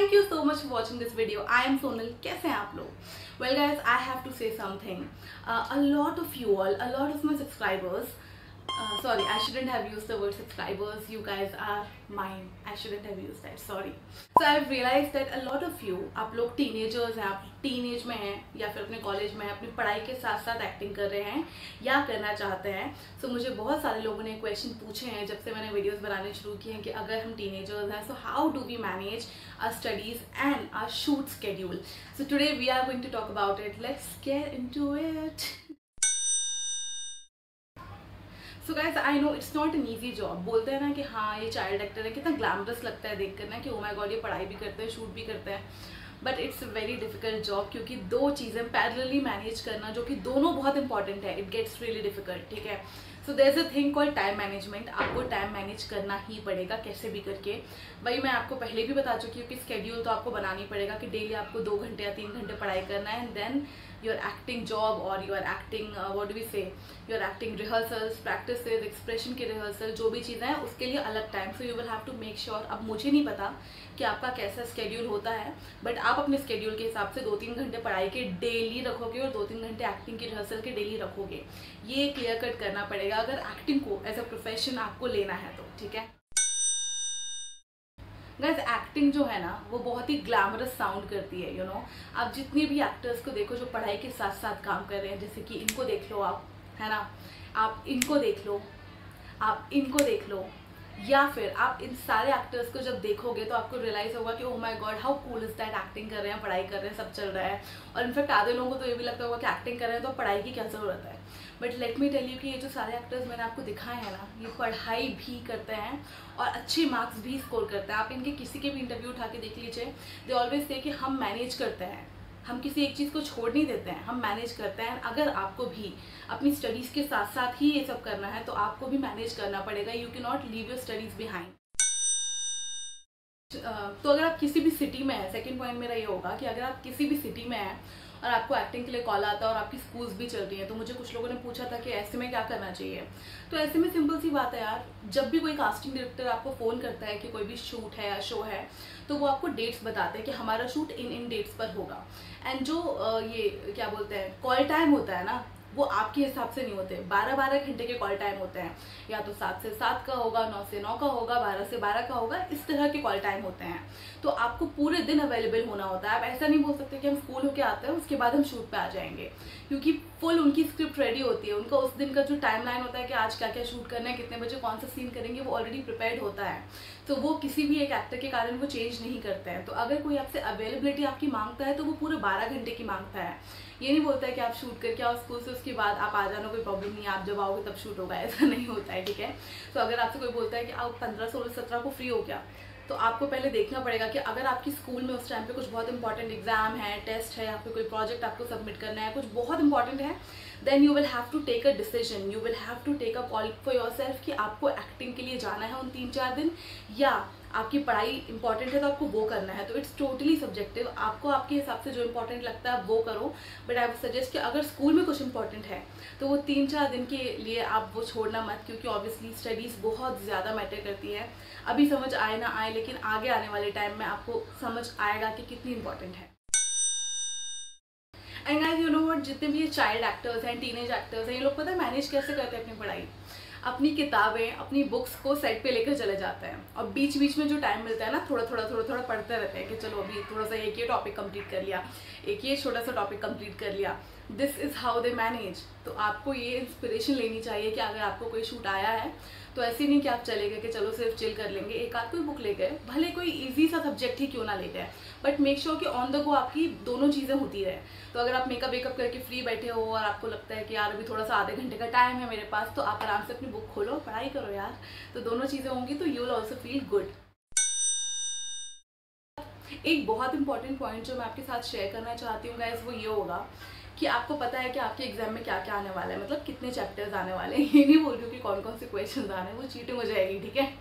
Thank you so much for watching this video. I am Sonal. कैसे हैं आप लोग? Well guys, I have to say something. A lot of you all, a lot of my subscribers, sorry, I shouldn't have used the word subscribers. You guys are mine. I shouldn't have used that. Sorry. So I've realized that a lot of you, आप लोग teenagers हैं, आप teenage में हैं या फिर अपने college में अपनी पढ़ाई के साथ साथ एक्टिंग कर रहे हैं या करना चाहते हैं. सो मुझे बहुत सारे लोगों ने क्वेश्चन पूछे हैं जब से मैंने वीडियोस बनाने शुरू किए हैं कि अगर हम टीनेजर्स हैं, so how do we manage our studies and our shoot schedule. So today we are going to talk about it. Let's get into it. So guys, I know it's not an easy job. बोलते हैं ना कि हाँ ये child actor है, कितना glamorous लगता है देख कर ना कि ओ माय गॉड ये पढ़ाई भी करते हैं शूट भी करते हैं, but it's a very difficult job क्योंकि दो चीज़ें पैरेलली मैनेज करना जो कि दोनों बहुत इंपॉर्टेंट है. It gets really difficult. ठीक है. So there is a thing called time management. आपको टाइम मैनेज करना ही पड़ेगा कैसे भी करके. वही मैं आपको पहले भी बता चुकी हूँ कि स्केड्यूल तो आपको बनाना ही पड़ेगा कि डेली आपको 2 घंटे या 3 घंटे पढ़ाई करना है. And then your acting job और your acting what do we say your acting rehearsals, practices, expression की रिहर्सल, जो भी चीज़ें हैं उसके लिए अलग time. So you will have to make sure. अब मुझे नहीं पता कि आपका कैसा स्केड्यूल होता है, बट आप अपने स्केड्यूल के हिसाब से 2-3 घंटे पढ़ाई के डेली रखोगे और 2-3 घंटे एक्टिंग की रिहर्सल के डेली रखोगे. ये क्लियर कट करना पड़ेगा अगर एक्टिंग को एज अ प्रोफेशन आपको लेना है तो. ठीक है गाइस, एक्टिंग जो है ना वो बहुत ही ग्लैमरस साउंड करती है. यू नो, आप जितने भी एक्टर्स को देखो जो पढ़ाई के साथ साथ काम कर रहे हैं, जैसे कि इनको देख लो आप, है ना, आप इनको देख लो, आप इनको देख लो, या फिर आप इन सारे एक्टर्स को जब देखोगे तो आपको रियलाइज होगा कि oh my God how cool is that. Acting कर रहे हैं, पढ़ाई कर रहे हैं, सब चल रहा है. और इनफैक्ट आधे लोगों को तो ये भी लगता होगा कि एक्टिंग कर रहे हैं तो पढ़ाई की क्या ज़रूरत है. But let me tell you कि ये जो सारे एक्टर्स मैंने आपको दिखाए हैं ना, ये पढ़ाई भी करते हैं और अच्छे मार्क्स भी स्कोर करते हैं. आप इनके किसी के भी इंटरव्यू उठा के देख लीजिए. दे ऑलवेज से कि हम मैनेज करते हैं, हम किसी एक चीज़ को छोड़ नहीं देते हैं, हम मैनेज करते हैं. अगर आपको भी अपनी स्टडीज़ के साथ साथ ही ये सब करना है तो आपको भी मैनेज करना पड़ेगा. You can not leave your studies behind. तो अगर आप किसी भी सिटी में हैं, सेकंड पॉइंट मेरा ये होगा कि अगर आप किसी भी सिटी में हैं और आपको एक्टिंग के लिए कॉल आता है और आपकी स्कूल्स भी चल रही हैं, तो मुझे कुछ लोगों ने पूछा था कि ऐसे में क्या करना चाहिए. तो ऐसे में सिंपल सी बात है यार, जब भी कोई कास्टिंग डायरेक्टर आपको फ़ोन करता है कि कोई भी शूट है या शो है, तो वो आपको डेट्स बताते हैं कि हमारा शूट इन डेट्स पर होगा. एंड जो ये क्या बोलते हैं कॉल टाइम होता है ना, वो आपके हिसाब से नहीं होते. 12-12 घंटे के कॉल टाइम होते हैं. या तो 7 से 7 का होगा, 9 से 9 का होगा, 12 से 12 का होगा. इस तरह के कॉल टाइम होते हैं. तो आपको पूरे दिन अवेलेबल होना होता है. आप ऐसा नहीं बोल सकते कि हम स्कूल होके आते हैं उसके बाद हम शूट पे आ जाएंगे, क्योंकि फुल उनकी स्क्रिप्ट रेडी होती है. उनका उस दिन का जो टाइमलाइन होता है कि आज क्या क्या शूट करना है, कितने बजे कौन सा सीन करेंगे, वो ऑलरेडी प्रिपेयर्ड होता है. तो वो किसी भी एक एक्टर के कारण वो चेंज नहीं करते हैं. तो अगर कोई आपसे अवेलेबिलिटी आपकी मांगता है तो वो पूरे 12 घंटे की मांगता है. ये नहीं बोलता है कि आप शूट करके आओ स्कूल से, उसके बाद आप आ जाना, कोई प्रॉब्लम नहीं है, आप जब आओगे तब शूट होगा. ऐसा नहीं होता है. ठीक है. तो अगर आपसे कोई बोलता है कि आप 15, 16, 17 को फ्री हो गया, तो आपको पहले देखना पड़ेगा कि अगर आपकी स्कूल में उस टाइम पे कुछ बहुत इंपॉर्टेंट एग्जाम है, टेस्ट है, या फिर कोई प्रोजेक्ट आपको सबमिट करना है, कुछ बहुत इंपॉर्टेंट है, then you will have to take a decision, you will have to take a call for yourself कि आपको एक्टिंग के लिए जाना है उन 3-4 दिन, या आपकी पढ़ाई इंपॉर्टेंट है तो आपको वो करना है. तो इट्स टोटली सब्जेक्टिव. आपको आपके हिसाब से जो इंपॉर्टेंट लगता है वो करो. बट आई वुड सजेस्ट कि अगर स्कूल में कुछ इंपॉर्टेंट है तो वो 3-4 दिन के लिए आप वो छोड़ना मत, क्योंकि ऑब्वियसली स्टडीज़ बहुत ज़्यादा मैटर करती है. अभी समझ आए ना आए, लेकिन आगे आने वाले टाइम में आपको समझ आएगा कि कितनी इंपॉर्टेंट है. And guys, you know what, जितने भी ये चाइल्ड एक्टर्स हैं, टीनेज एक्टर्स हैं, ये लोग पता है मैनेज कैसे करते हैं अपनी पढ़ाई. अपनी किताबें, अपनी बुक्स को सेट पे लेकर चले जाते हैं और बीच बीच में जो टाइम मिलता है ना, थोड़ा थोड़ा पढ़ते रहते हैं कि चलो अभी थोड़ा सा एक ये टॉपिक कंप्लीट कर लिया, एक ये छोटा सा टॉपिक कंप्लीट कर लिया. This is how they manage. तो आपको ये इंस्पिरेशन लेनी चाहिए कि अगर आपको कोई शूट आया है तो ऐसे नहीं कि आप चले गए कि चलो सिर्फ चिल कर लेंगे, एक आध कोई बुक ले गए, भले कोई इजी सा सब्जेक्ट ही क्यों ना ले गए, बट मेक श्योर कि ऑन द गो आपकी दोनों चीज़ें होती रहे. तो अगर आप मेकअप वेकअप करके फ्री बैठे हो और आपको लगता है कि यार अभी थोड़ा सा आधे घंटे का टाइम है मेरे पास, तो आप आराम से अपनी बुक खोलो, पढ़ाई करो यार. तो दोनों चीज़ें होंगी तो you will also feel good. एक बहुत इंपॉर्टेंट पॉइंट जो मैं आपके साथ शेयर करना चाहती हूँ गाइस, वो ये होगा कि आपको पता है कि आपके एग्जाम में क्या क्या आने वाला है, मतलब कितने चैप्टर्स आने वाले हैं. ये नहीं बोल रही हूँ कि कौन कौन से क्वेश्चंस आने हैं, वो चीटिंग हो जाएगी. ठीक है.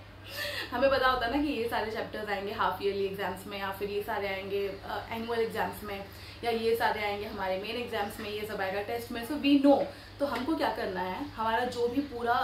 हमें पता होता है ना कि ये सारे चैप्टर्स आएंगे हाफ ईयरली एग्जाम्स में, या फिर ये सारे आएंगे एनुअल एग्जाम्स में, या ये सारे आएंगे हमारे मेन एग्जाम्स में, ये सब आएगा टेस्ट में. So we know. तो हमको क्या करना है, हमारा जो भी पूरा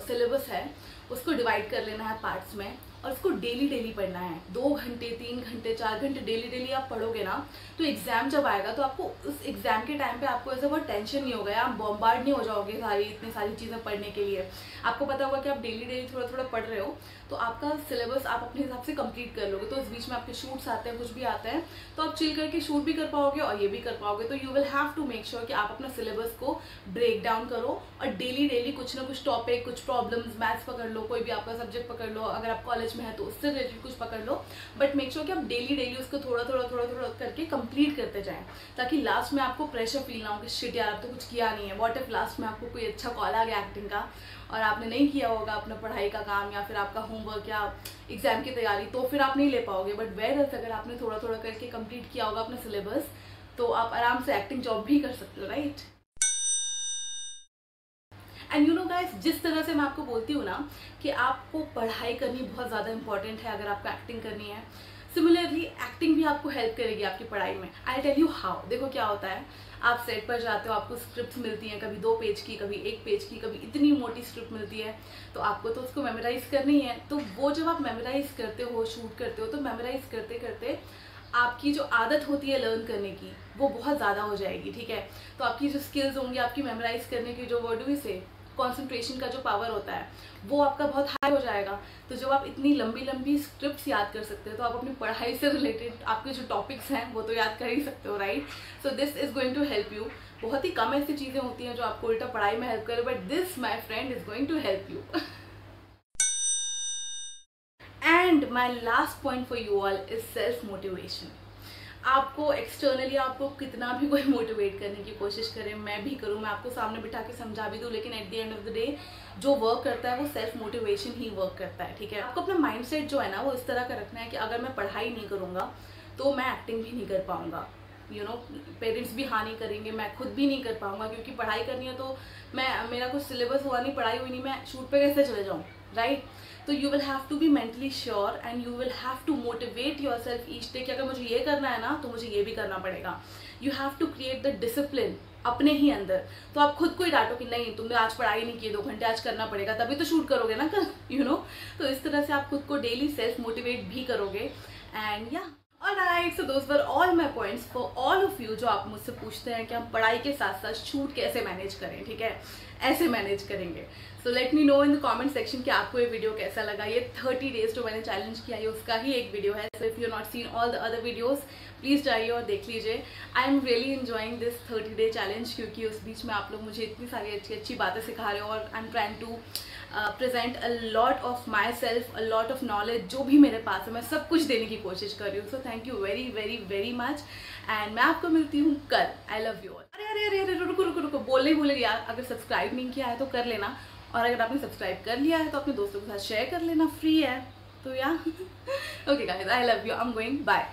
सिलेबस है उसको डिवाइड कर लेना है पार्ट्स में, और उसको डेली डेली पढ़ना है। 2 घंटे 3 घंटे 4 घंटे डेली डेली आप पढ़ोगे ना, तो एग्जाम जब आएगा तो आपको उस एग्जाम के टाइम पे आपको ऐसा बहुत टेंशन नहीं होगा, आप बॉम्बार्ड नहीं हो जाओगे इतनी सारी चीज़ें पढ़ने के लिए। आपको पता होगा कि आप डेली डेली थोड़ा थोड़ा पढ़ रहे हो, तो आपका सिलेबस आप अपने हिसाब से कंप्लीट कर लोगे। तो इस बीच में आपके शूट्स आते हैं, कुछ भी आते हैं, तो आप चिल करके शूट भी कर पाओगे और ये भी कर पाओगे। तो you will have to make sure कि आप अपना सिलेबस को ब्रेक डाउन करो और डेली डेली कुछ ना कुछ टॉपिक, कुछ प्रॉब्लम्स, मैथ्स पकड़ लो, कोई भी आपका सब्जेक्ट पकड़ लो, अगर आप कॉलेज में है तो उससे रिलेटेड कुछ पकड़ लो, बट मेक श्योर कि आप डेली डेली उसको थोड़ा थोड़ा करके कंप्लीट करते जाएं, ताकि लास्ट में आपको प्रेशर फील ना हो कि शिट यार अब तो कुछ किया नहीं है। व्हाट इफ लास्ट में आपको कोई अच्छा कॉल आ गया एक्टिंग का और आपने नहीं किया होगा अपना पढ़ाई का काम या फिर आपका होमवर्क या एग्जाम की तैयारी, तो फिर आप नहीं ले पाओगे। बट वेयरएज़ अगर आपने थोड़ा थोड़ा करके कंप्लीट किया होगा अपना सिलेबस, तो आप आराम से एक्टिंग जॉब भी कर सकते हो, right. And you know guys, जिस तरह से मैं आपको बोलती हूँ ना कि आपको पढ़ाई करनी बहुत ज़्यादा इंपॉर्टेंट है अगर आपको एक्टिंग करनी है, सिमिलरली एक्टिंग भी आपको हेल्प करेगी आपकी पढ़ाई में। I tell you how. देखो क्या होता है, आप सेट पर जाते हो, आपको स्क्रिप्ट मिलती हैं, कभी 2 पेज की, कभी 1 पेज की, कभी इतनी मोटी स्क्रिप्ट मिलती है, तो आपको तो उसको मेमोराइज करनी है। तो वो जब आप मेमोराइज करते हो, शूट करते हो, तो मेमोराइज करते करते आपकी जो आदत होती है लर्न करने की वो बहुत ज़्यादा हो जाएगी, ठीक है। तो आपकी जो स्किल्स होंगी, आपकी मेमोराइज करने की जो वर्ड हुई से कॉन्सेंट्रेशन का जो पावर होता है वो आपका बहुत हाई हो जाएगा। तो जब आप इतनी लंबी लंबी स्क्रिप्ट्स याद कर सकते हो, तो आप अपनी पढ़ाई से रिलेटेड आपके जो टॉपिक्स हैं वो तो याद कर ही सकते हो, right. So this is going to help you. बहुत ही कम ऐसी चीज़ें होती हैं जो आपको उल्टा पढ़ाई में हेल्प करे, but this my friend is going to help you. And my last point for you all is self motivation. आपको एक्सटर्नली आपको कितना भी कोई मोटिवेट करने की कोशिश करे, मैं भी करूँ, मैं आपको सामने बिठा के समझा भी दूँ, लेकिन at the end of the day जो वर्क करता है वो सेल्फ मोटिवेशन ही वर्क करता है, ठीक है। आपको अपना माइंडसेट जो है ना वो इस तरह का रखना है कि अगर मैं पढ़ाई नहीं करूँगा तो मैं एक्टिंग भी नहीं कर पाऊँगा। यू नो, पेरेंट्स भी हाँ नहीं करेंगे, मैं खुद भी नहीं कर पाऊँगा, क्योंकि पढ़ाई करनी है तो मेरा कुछ सिलेबस हुआ नहीं, पढ़ाई हुई नहीं, मैं शूट पे कैसे चले जाऊँ, राइट। तो you will have to be mentally sure and you will have to motivate yourself each day कि अगर मुझे ये करना है ना तो मुझे ये भी करना पड़ेगा। You have to create the discipline अपने ही अंदर। तो आप खुद को ही डांटो कि नहीं तुमने आज पढ़ाई नहीं की, 2 घंटे आज करना पड़ेगा, तभी तो शूट करोगे ना कल, यू नो। तो इस तरह से आप खुद को डेली सेल्फ मोटिवेट भी करोगे। एंड या alright, so those were all my points for all of you जो आप मुझसे पूछते हैं कि हम पढ़ाई के साथ साथ शूट कैसे मैनेज करें, ठीक है, ऐसे मैनेज करेंगे। So let me know in the comment section कि आपको ये वीडियो कैसा लगा। ये 30 डेज जो मैंने चैलेंज किया है उसका ही एक वीडियो है। So if you not seen all the other videos please जाइए और देख लीजिए। I am really enjoying this 30 day challenge, क्योंकि उस बीच में आप लोग मुझे इतनी सारी अच्छी अच्छी बातें सिखा रहे हो और I am trying to present a lot of myself, a lot of knowledge जो भी मेरे पास है, मैं सब कुछ देने की कोशिश कर रही हूँ। So thank you very very very much and मैं आपको मिलती हूँ कल। आई लव यू ऑल। अरे अरे अरे अरे रुको रुको रुको, बोलने ही भूले यार, अगर सब्सक्राइब नहीं किया है तो कर लेना, और अगर आपने सब्सक्राइब कर लिया है तो अपने दोस्तों के साथ शेयर कर लेना, फ्री है तो या। Okay guys, I love you, I am going, bye.